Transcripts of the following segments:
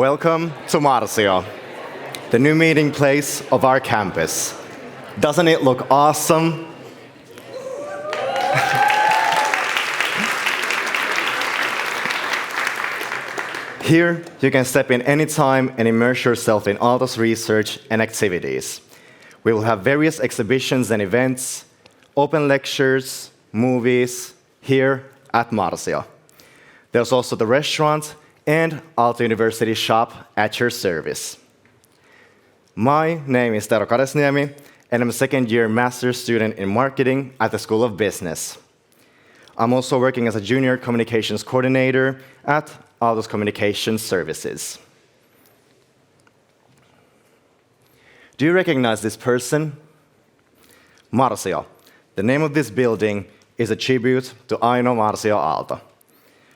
Welcome to Marcio, the new meeting place of our campus. Doesn't it look awesome? Here, you can step in anytime and immerse yourself in Aalto's research and activities. We will have various exhibitions and events, open lectures, movies, here at Marcio. There's also the restaurant and Aalto University shop at your service. My name is Tero Kadesniemi, and I'm a second-year master's student in marketing at the School of Business. I'm also working as a junior communications coordinator at Aalto's Communication Services. Do you recognize this person? Marcio. The name of this building is a tribute to Aino Marcio Aalto.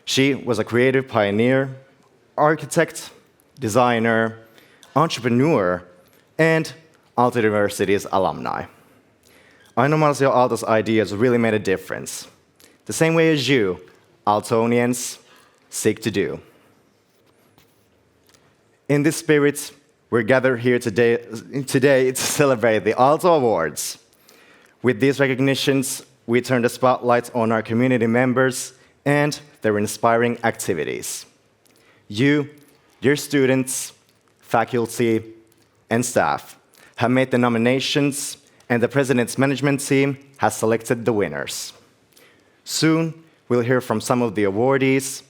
She was a creative pioneer, architect, designer, entrepreneur, and Aalto University's alumni. Aino Marcio Aalto's ideas really made a difference, the same way as you, Aaltonians, seek to do. In this spirit, we're gathered here today to celebrate the Aalto Awards. With these recognitions, we turn the spotlight on our community members and their inspiring activities. You, your students, faculty, and staff have made the nominations, and the President's management team has selected the winners. Soon, we'll hear from some of the awardees,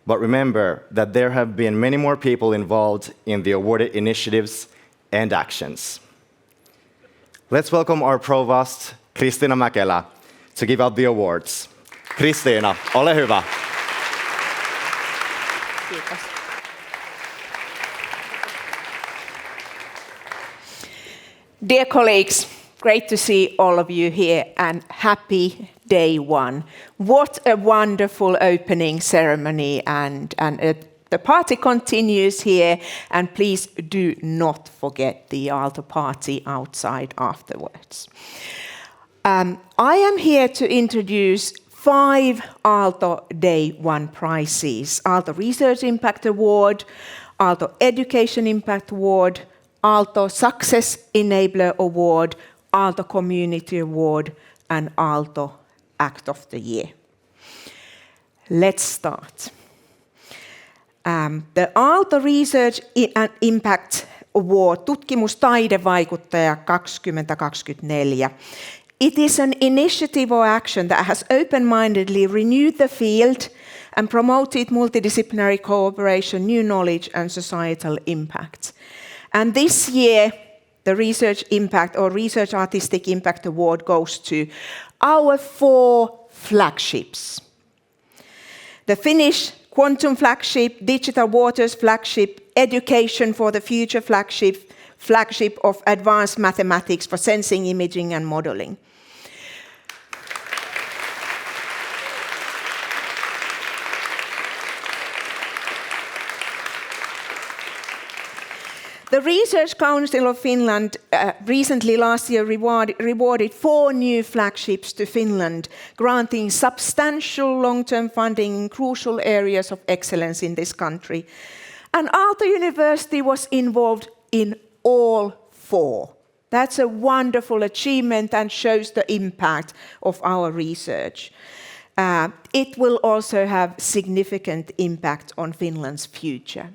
but remember that there have been many more people involved in the awarded initiatives and actions. Let's welcome our provost, Kristiina Mäkelä, to give out the awards. Kristiina, ole hyvä. Kiitos. Dear colleagues, great to see all of you here and happy day one. What a wonderful opening ceremony and the party continues here, and please do not forget the Aalto party outside afterwards. I am here to introduce 5 Aalto Day 1 prizes: Aalto Research Impact Award, Aalto Education Impact Award, Aalto Success Enabler Award, Aalto Community Award, and Aalto Act of the Year. Let's start. The Aalto Research and Impact Award, Tutkimustaidevaikuttaja 2024. It is an initiative or action that has open-mindedly renewed the field and promoted multidisciplinary cooperation, new knowledge, and societal impact. And this year, the Research Impact or Research Artistic Impact Award goes to our 4 flagships. The Finnish Quantum Flagship, Digital Waters Flagship, Education for the Future Flagship of Advanced Mathematics for Sensing, Imaging, and Modeling. The Research Council of Finland recently last year rewarded 4 new flagships to Finland, granting substantial long-term funding in crucial areas of excellence in this country. And Aalto University was involved in all 4. That's a wonderful achievement and shows the impact of our research. It will also have significant impact on Finland's future.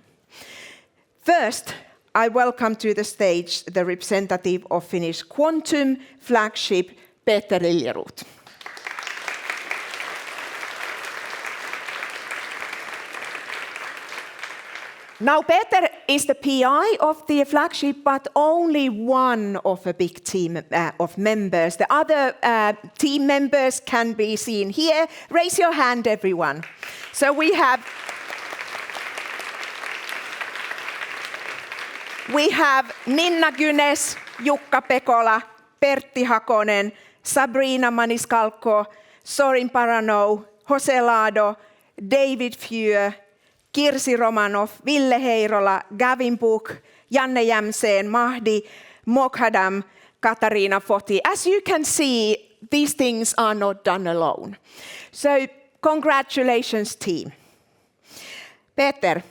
First, I welcome to the stage the representative of Finnish Quantum Flagship, Peter Liljeroth. Now, Peter is the PI of the flagship, but only one of a big team of members. The other team members can be seen here. Raise your hand, everyone. So we have Ninna Gynes, Jukka Pekola, Pertti Hakonen, Sabrina Maniscalco, Sorin Parano, Jose Lado, David Fieu, Kirsi Romanov, Ville Heirola, Gavin Book, Janne Jämseen, Mahdi Moghadam, Katarina Foti. As you can see, these things are not done alone. So congratulations, team. Peter,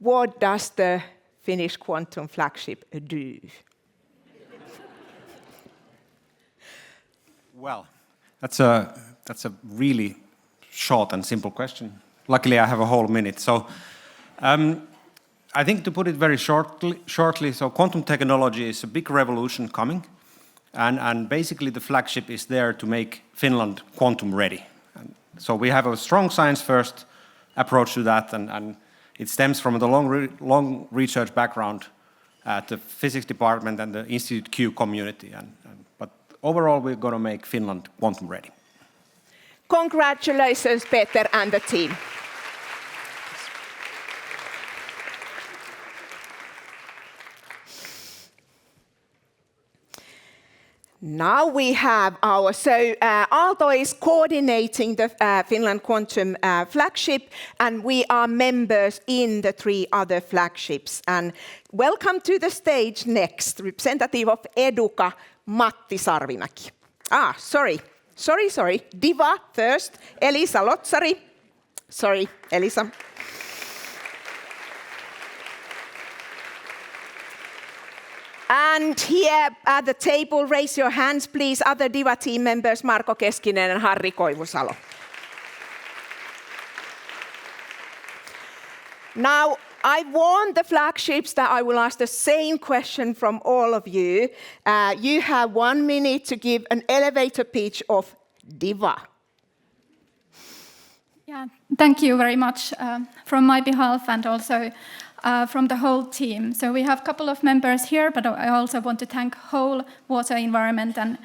what does the Finnish Quantum flagship do? Well, that's a really short and simple question. Luckily, I have a whole minute. So, I think to put it very shortly, so quantum technology is a big revolution coming, and basically the flagship is there to make Finland quantum ready. And so we have a strong science-first approach to that, and it stems from the long research background at the physics department and the Institute Q community. But overall, we're going to make Finland quantum ready. Congratulations, Peter and the team. Now we have Aalto is coordinating the Finland Quantum flagship, and we are members in the 3 other flagships. And welcome to the stage next, representative of Educa, Matti Sarvimäki. Sorry. Diva first, Elisa Lotsari. Sorry, Elisa. And here at the table, raise your hands, please, other Diva team members, Marko Keskinen and Harri Koivusalo. Now, I warned the flagships that I will ask the same question from all of you. You have 1 minute to give an elevator pitch of Diva. Yeah, thank you very much from my behalf and also from the whole team. So we have a couple of members here, but I also want to thank whole water environment and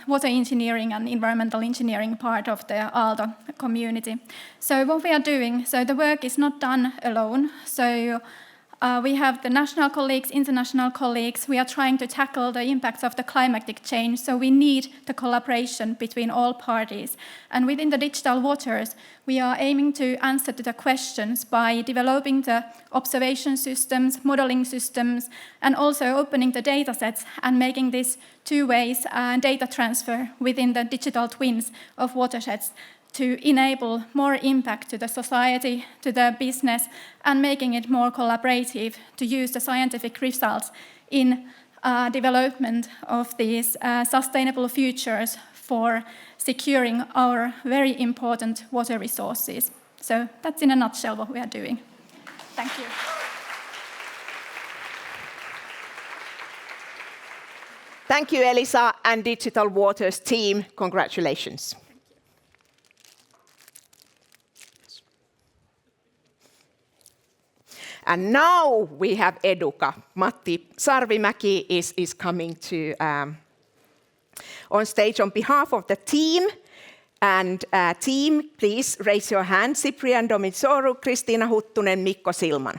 water engineering and environmental engineering part of the Aalto community. So what we are doing, so the work is not done alone. So we have the national colleagues, international colleagues. We are trying to tackle the impacts of the climatic change. So we need the collaboration between all parties. And within the digital waters, we are aiming to answer to the questions by developing the observation systems, modeling systems, and also opening the data sets and making this two-way data transfer within the digital twins of watersheds to enable more impact to the society, to the business, and making it more collaborative to use the scientific results in development of these sustainable futures for securing our very important water resources. So that's in a nutshell what we are doing. Thank you. Thank you, Elisa and Digital Waters team. Congratulations. And now we have Educa. Matti Sarvimäki is coming to on stage on behalf of the team. And team, please raise your hand. Cyprian Domitsoru, Kristiina Huttunen, Mikko Silman.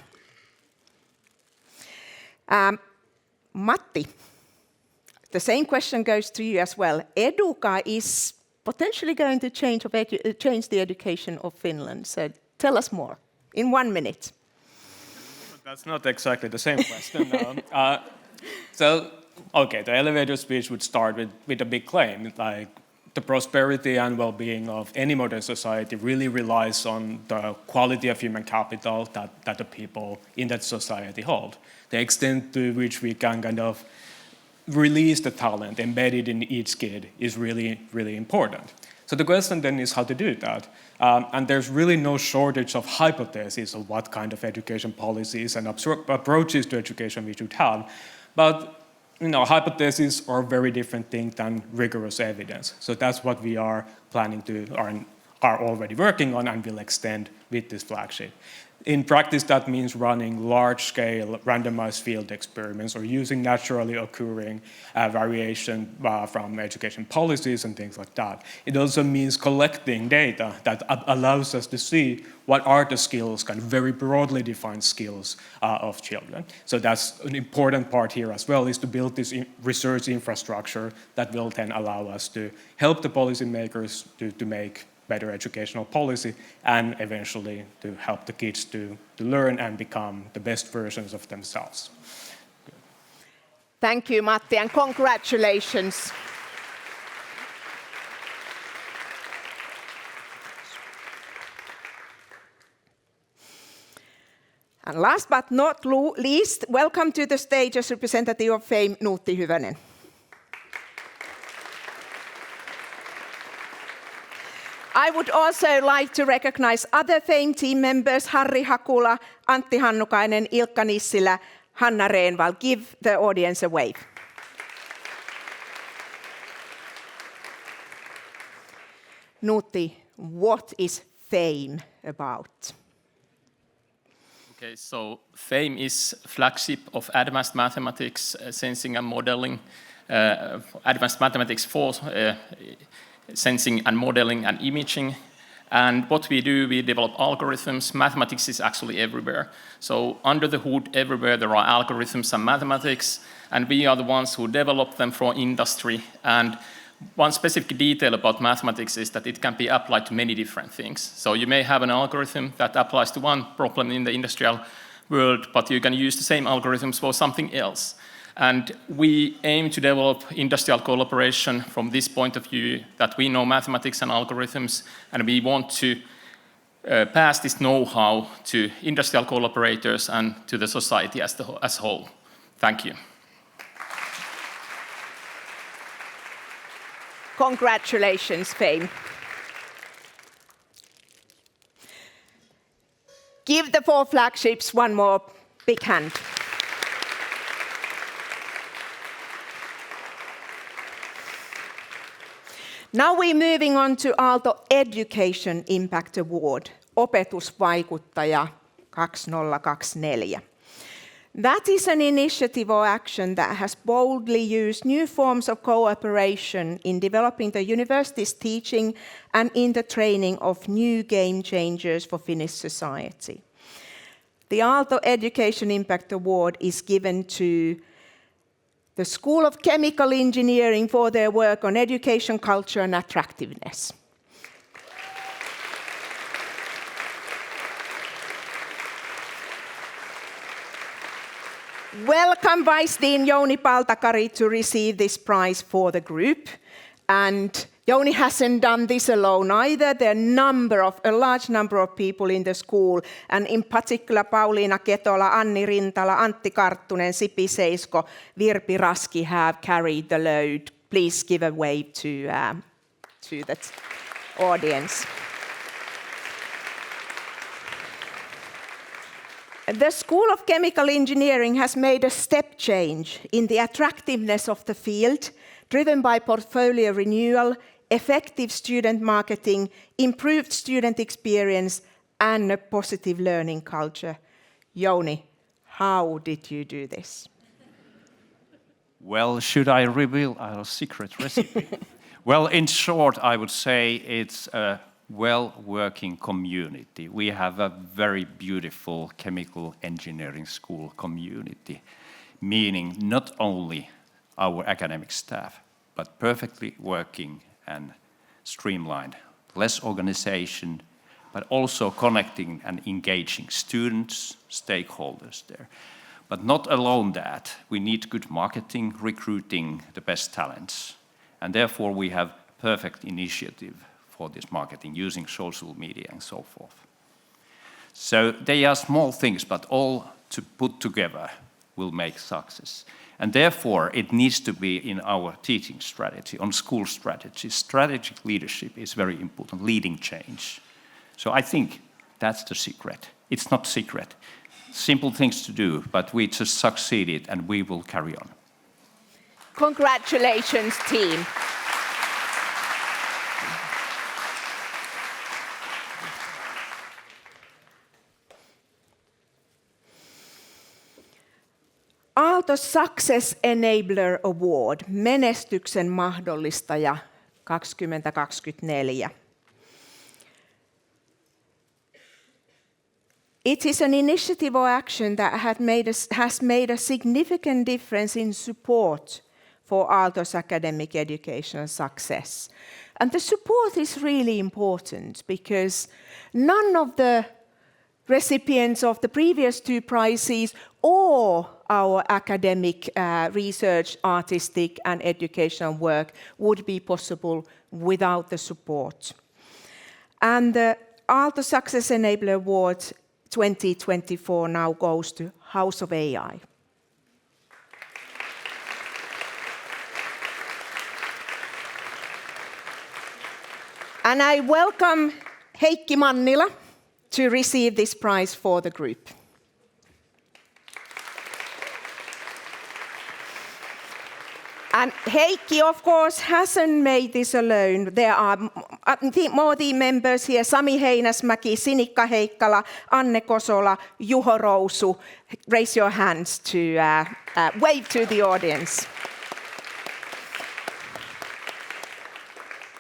Matti, the same question goes to you as well. Educa is potentially going to change the education of Finland. So tell us more in 1 minute. That's not exactly the same question. The elevator speech would start with a big claim, like the prosperity and well-being of any modern society really relies on the quality of human capital that the people in that society hold. The extent to which we can kind of release the talent embedded in each kid is really, really important. So the question then is how to do that. And there's really no shortage of hypotheses of what kind of education policies and approaches to education we should have. But hypotheses are a very different thing than rigorous evidence. So that's what we are planning to, are already working on and will extend with this flagship. In practice, that means running large-scale randomized field experiments or using naturally occurring variation from education policies and things like that. It also means collecting data that allows us to see what are the skills, kind of very broadly defined skills of children. So that's an important part here as well, is to build this research infrastructure that will then allow us to help the policymakers to make better educational policy and eventually to help the kids to learn and become the best versions of themselves. Thank you, Matti, and congratulations. And last but not least, welcome to the stage as representative of FAME, Nuutti Hyvönen. I would also like to recognize other FAME team members, Harri Hakula, Antti Hannukainen, Ilkka Nissilä, Hanna Reenvall. Give the audience a wave. Nuutti, what is FAME about? Okay, so FAME is flagship of advanced mathematics, sensing and modeling, advanced mathematics for sensing and modeling and imaging. And what we do, we develop algorithms. Mathematics is actually everywhere. So under the hood, everywhere there are algorithms and mathematics, and we are the ones who develop them for industry. And one specific detail about mathematics is that it can be applied to many different things. So you may have an algorithm that applies to one problem in the industrial world, but you can use the same algorithms for something else. And we aim to develop industrial collaboration from this point of view, that we know mathematics and algorithms, and we want to pass this know-how to industrial collaborators and to the society as a whole. Thank you. Congratulations, FAME. Give the 4 flagships one more big hand. Now we're moving on to Aalto Education Impact Award, Opetusvaikuttaja 2024. That is an initiative or action that has boldly used new forms of cooperation in developing the university's teaching and in the training of new game changers for Finnish society. The Aalto Education Impact Award is given to the School of Chemical Engineering for their work on education, culture and attractiveness. Welcome Vice Dean Jouni Paltakari to receive this prize for the group. And Jouni hasn't done this alone either. There are a large number of people in the school, and in particular Pauliina Ketola, Anni Rintala, Antti Karttunen, Sipi Seisko, Virpi Raski have carried the load. Please give a wave to the audience. The School of Chemical Engineering has made a step change in the attractiveness of the field, driven by portfolio renewal, effective student marketing, improved student experience, and a positive learning culture. Jouni, how did you do this? Well, should I reveal our secret recipe? Well, in short, I would say it's a well-working community. We have a very beautiful chemical engineering school community, meaning not only our academic staff, but perfectly working and streamlined. Less organization, but also connecting and engaging students, stakeholders there. But not alone that, we need good marketing, recruiting the best talents. And therefore we have perfect initiative for this marketing using social media and so forth. So they are small things, but all to put together will make success. And therefore it needs to be in our teaching strategy, on school strategy. Strategic leadership is very important, leading change. So I think that's the secret. It's not secret. Simple things to do, but we just succeeded and we will carry on. Congratulations, team. Aalto Success Enabler Award, menestyksen mahdollistaja 2024. It is an initiative or action that has made a significant difference in support for Aalto's academic educational success. And the support is really important because none of the recipients of the previous 2 prizes or our academic research, artistic and educational work would be possible without the support. And the Aalto Success Enabler Award 2024 now goes to House of AI. And I welcome Heikki Mannila to receive this prize for the group. And Heikki, of course, hasn't made this alone. There are more team members here: Sami Heinäsmäki, Sinikka Heikkala, Anne Kosola, Juho Rousu. Raise your hands to wave to the audience.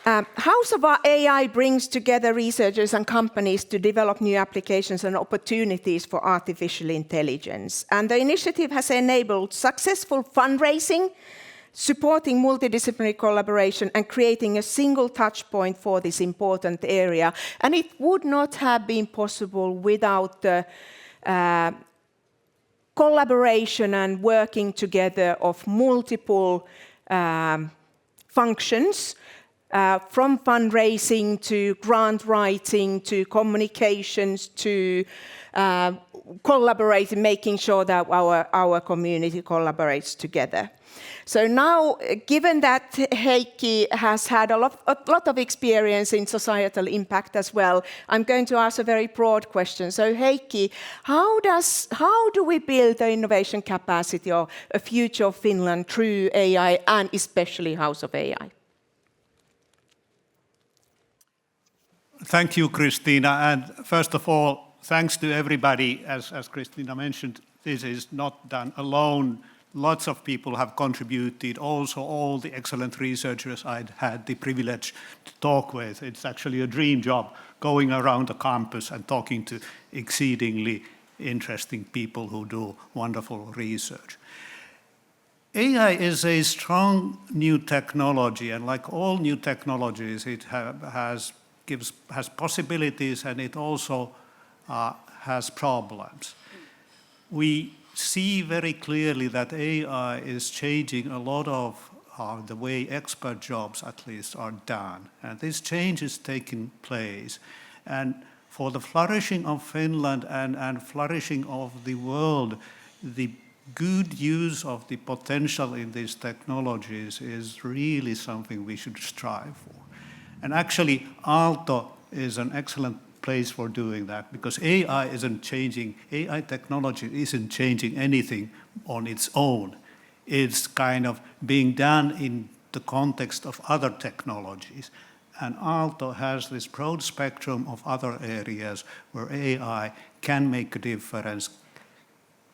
House of AI brings together researchers and companies to develop new applications and opportunities for artificial intelligence. And the initiative has enabled successful fundraising, supporting multidisciplinary collaboration and creating a single touch point for this important area. And it would not have been possible without the collaboration and working together of multiple functions, from fundraising to grant writing to communications to collaborating, making sure that our community collaborates together. So now, given that Heikki has had a lot of experience in societal impact as well, I'm going to ask a very broad question. So Heikki, how do we build the innovation capacity or a future of Finland through AI and especially House of AI? Thank you, Christina. And first of all, thanks to everybody. As Christina mentioned, this is not done alone. Lots of people have contributed, also all the excellent researchers I'd had the privilege to talk with. It's actually a dream job going around the campus and talking to exceedingly interesting people who do wonderful research. AI is a strong new technology, and like all new technologies, it has possibilities and it also has problems. We see very clearly that AI is changing a lot of the way expert jobs, at least, are done. And this change is taking place. And for the flourishing of Finland and flourishing of the world, the good use of the potential in these technologies is really something we should strive for. And actually, Aalto is an excellent place for doing that, because AI technology isn't changing anything on its own. It's kind of being done in the context of other technologies. And Aalto has this broad spectrum of other areas where AI can make a difference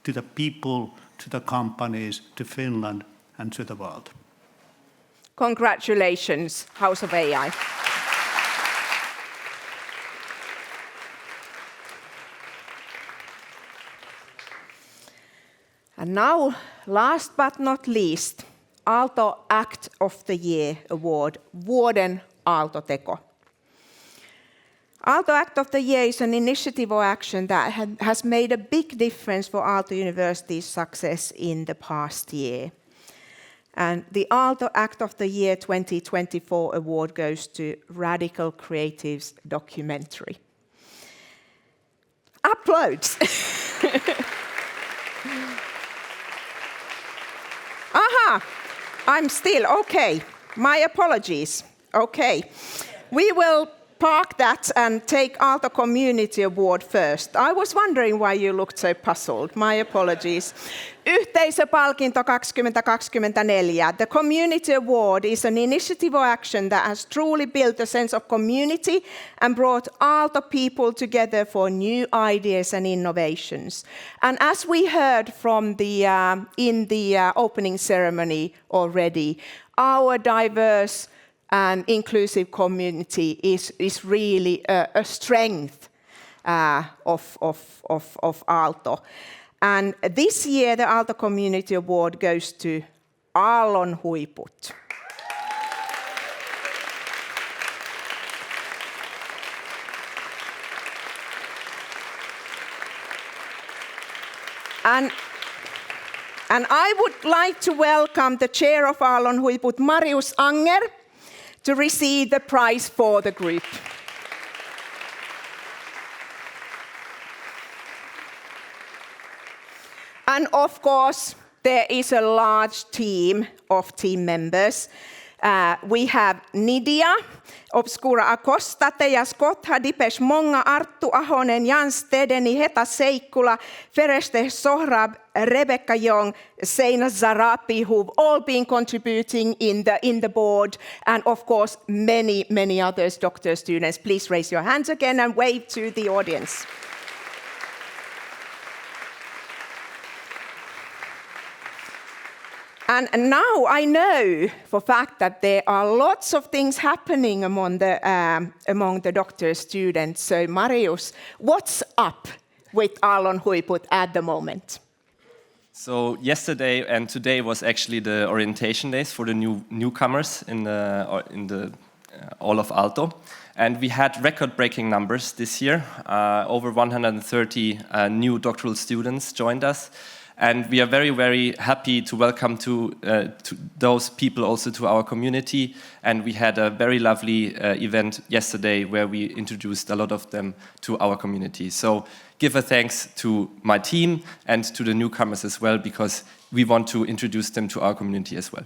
to the people, to the companies, to Finland, and to the world. Congratulations, House of AI. And now, last but not least, Aalto Act of the Year Award, Vuoden Aalto-teko. Aalto Act of the Year is an initiative or action that has made a big difference for Aalto University's success in the past year. And the Aalto Act of the Year 2024 award goes to Radical Creatives Documentary. Applause! Aha! I'm still, okay. My apologies. Okay. We will park that and take Aalto Community Award first. I was wondering why you looked so puzzled. My apologies. Yhteisöpalkinto 2024. The Community Award is an initiative or action that has truly built a sense of community and brought Aalto people together for new ideas and innovations. And as we heard from in the opening ceremony already, our diverse and inclusive community is really a strength of Aalto. And this year, the Aalto Community Award goes to Aallon huiput. And I would like to welcome the chair of Aallon huiput, Marius Anger, to receive the prize for the group. And of course, there is a large team of team members. We have Nidia, Obscura Acosta, Teija Skotha, Dipesh Monga, Arttu Ahonen, Jan Stedeni, Heta Seikkula, Fereste Sohrab, Rebecca Young, Seina Zarapi, who've all been contributing in the board, and of course, many, many others, doctor students. Please raise your hands again and wave to the audience. And now I know for a fact that there are lots of things happening among the doctor students. So Marius, what's up with Aallon Huiput at the moment? So yesterday and today was actually the orientation days for the newcomers in the all of Aalto. And we had record-breaking numbers this year. Over 130 new doctoral students joined us. And we are very, very happy to welcome to those people also to our community. And we had a very lovely event yesterday where we introduced a lot of them to our community. So give a thanks to my team and to the newcomers as well, because we want to introduce them to our community as well.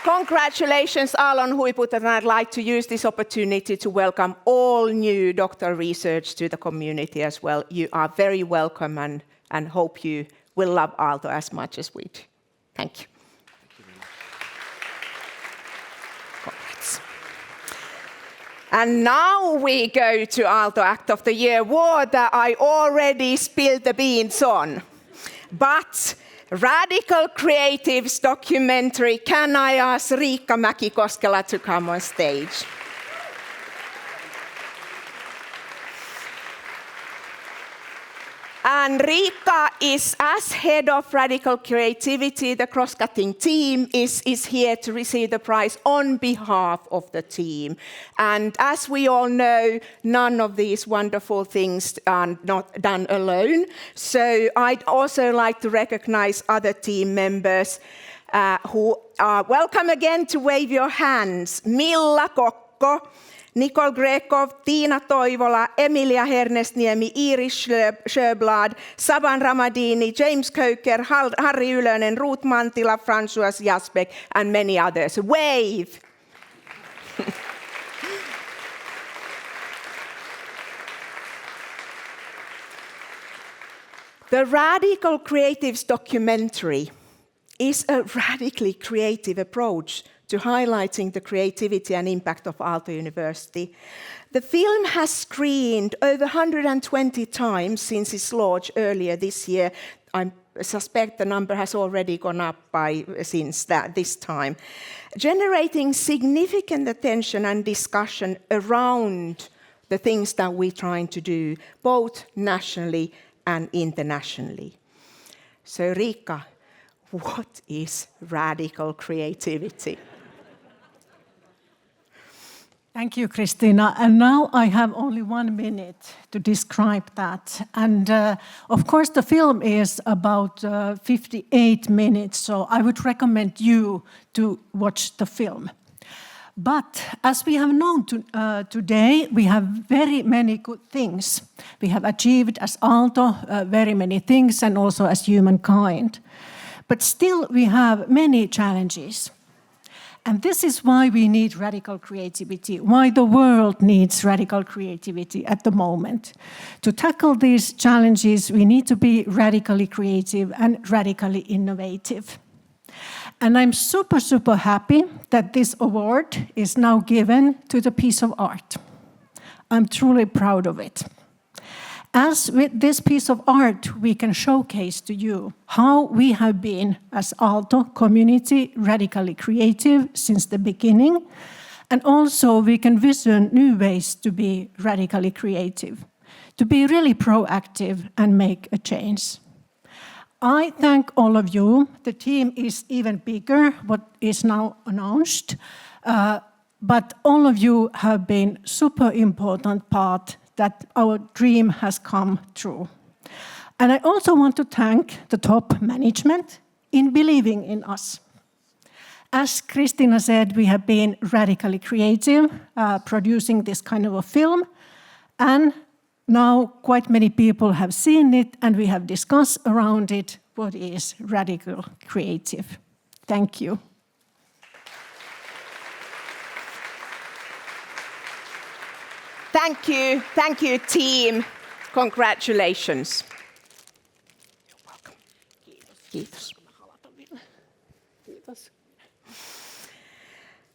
Congratulations, Aallon Huiput, and I'd like to use this opportunity to welcome all new doctoral research to the community as well. You are very welcome and hope you will love Aalto as much as we do. Thank you. Congrats. And now we go to Aalto Act of the Year award that I already spilled the beans on. But Radical Creatives documentary, can I ask Riikka Mäki-Koskela to come on stage? And Riikka is, as head of Radical Creativity, the cross-cutting team, is here to receive the prize on behalf of the team. And as we all know, none of these wonderful things are not done alone. So I'd also like to recognize other team members who are welcome again to wave your hands. Milla Kokko, Nicole Grekov, Tiina Toivola, Emilia Hernesniemi, Iris Sjöblad, Saban Ramadini, James Köker, Harri Ylönen, Ruth Mantila, François Jasbeck, and many others. Wave! The Radical Creatives documentary is a radically creative approach to highlighting the creativity and impact of Aalto University. The film has screened over 120 times since its launch earlier this year. I suspect the number has already gone up since this time, generating significant attention and discussion around the things that we're trying to do, both nationally and internationally. So Riikka, what is radical creativity? Thank you, Christina. And now I have only 1 minute to describe that. And of course, the film is about 58 minutes, so I would recommend you to watch the film. But as we have known today, we have very many good things. We have achieved as Aalto very many things, and also as humankind. But still, we have many challenges. And this is why we need radical creativity, why the world needs radical creativity at the moment. To tackle these challenges, we need to be radically creative and radically innovative. And I'm super, super happy that this award is now given to the piece of art. I'm truly proud of it. As with this piece of art, we can showcase to you how we have been, as Aalto community, radically creative since the beginning. And also we can vision new ways to be radically creative, to be really proactive and make a change. I thank all of you. The team is even bigger, what is now announced. But all of you have been super important part that our dream has come true. And I also want to thank the top management in believing in us. As Christina said, we have been radically creative, producing this kind of a film. And now quite many people have seen it, and we have discussed around it what is radical creative. Thank you. Thank you, team. Congratulations. You're welcome. Kiitos. Kiitos.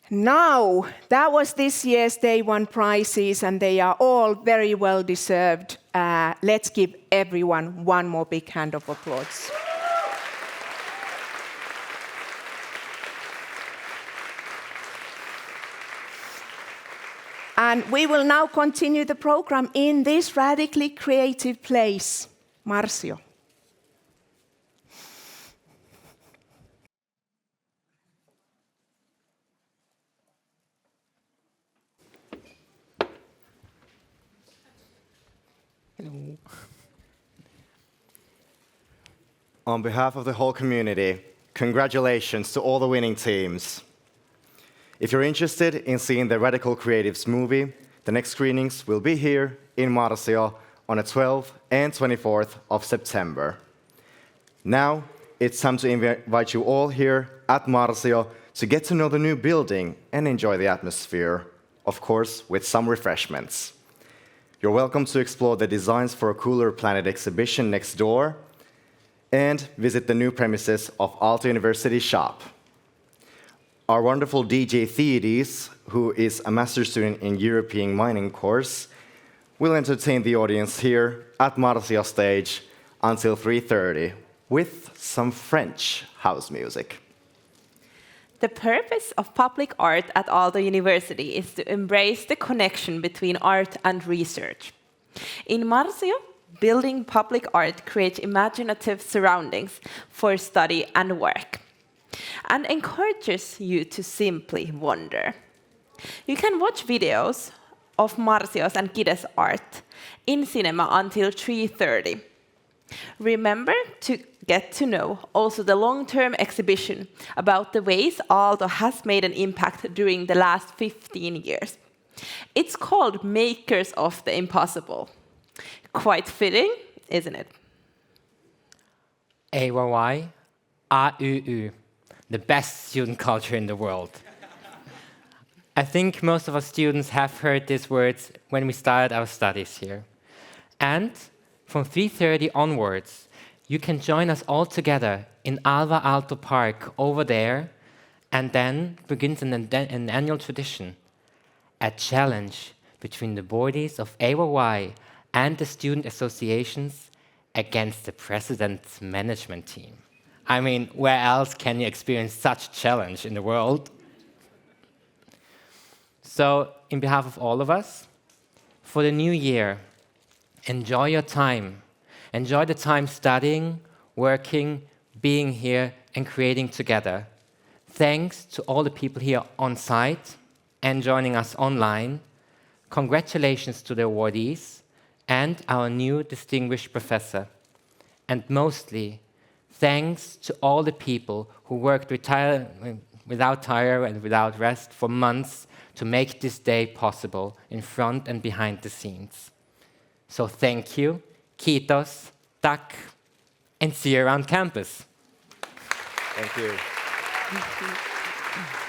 Now, that was this year's Day One prizes, and they are all very well deserved. Let's give everyone one more big hand of applause. And we will now continue the program in this radically creative place, Marcio. Hello. On behalf of the whole community, congratulations to all the winning teams. If you're interested in seeing the Radical Creatives movie, the next screenings will be here in Marcio on the 12th and 24th of September. Now, it's time to invite you all here at Marcio to get to know the new building and enjoy the atmosphere, of course, with some refreshments. You're welcome to explore the Designs for a Cooler Planet exhibition next door and visit the new premises of Aalto University shop. Our wonderful DJ Theodes, who is a master's student in European mining course, will entertain the audience here at Marcio stage until 3:30 with some French house music. The purpose of public art at Aalto University is to embrace the connection between art and research. In Marcio, building public art creates imaginative surroundings for study and work, and encourages you to simply wonder. You can watch videos of Marcio's and Kide's art in cinema until 3:30. Remember to get to know also the long-term exhibition about the ways Aalto has made an impact during the last 15 years. It's called Makers of the Impossible. Quite fitting, isn't it? AYY, AUU. The best student culture in the world. I think most of our students have heard these words when we started our studies here. And from 3:30 onwards, you can join us all together in Alva Aalto Park over there, and then begins an annual tradition, a challenge between the bodies of AYY and the student associations against the president's management team. I mean, where else can you experience such a challenge in the world? So, in behalf of all of us, for the new year, enjoy your time. Enjoy the time studying, working, being here, and creating together. Thanks to all the people here on site and joining us online. Congratulations to the awardees and our new distinguished professor. And mostly, thanks to all the people who worked without tire and without rest for months to make this day possible in front and behind the scenes. So thank you, kiitos, tak, and see you around campus. Thank you. Thank you.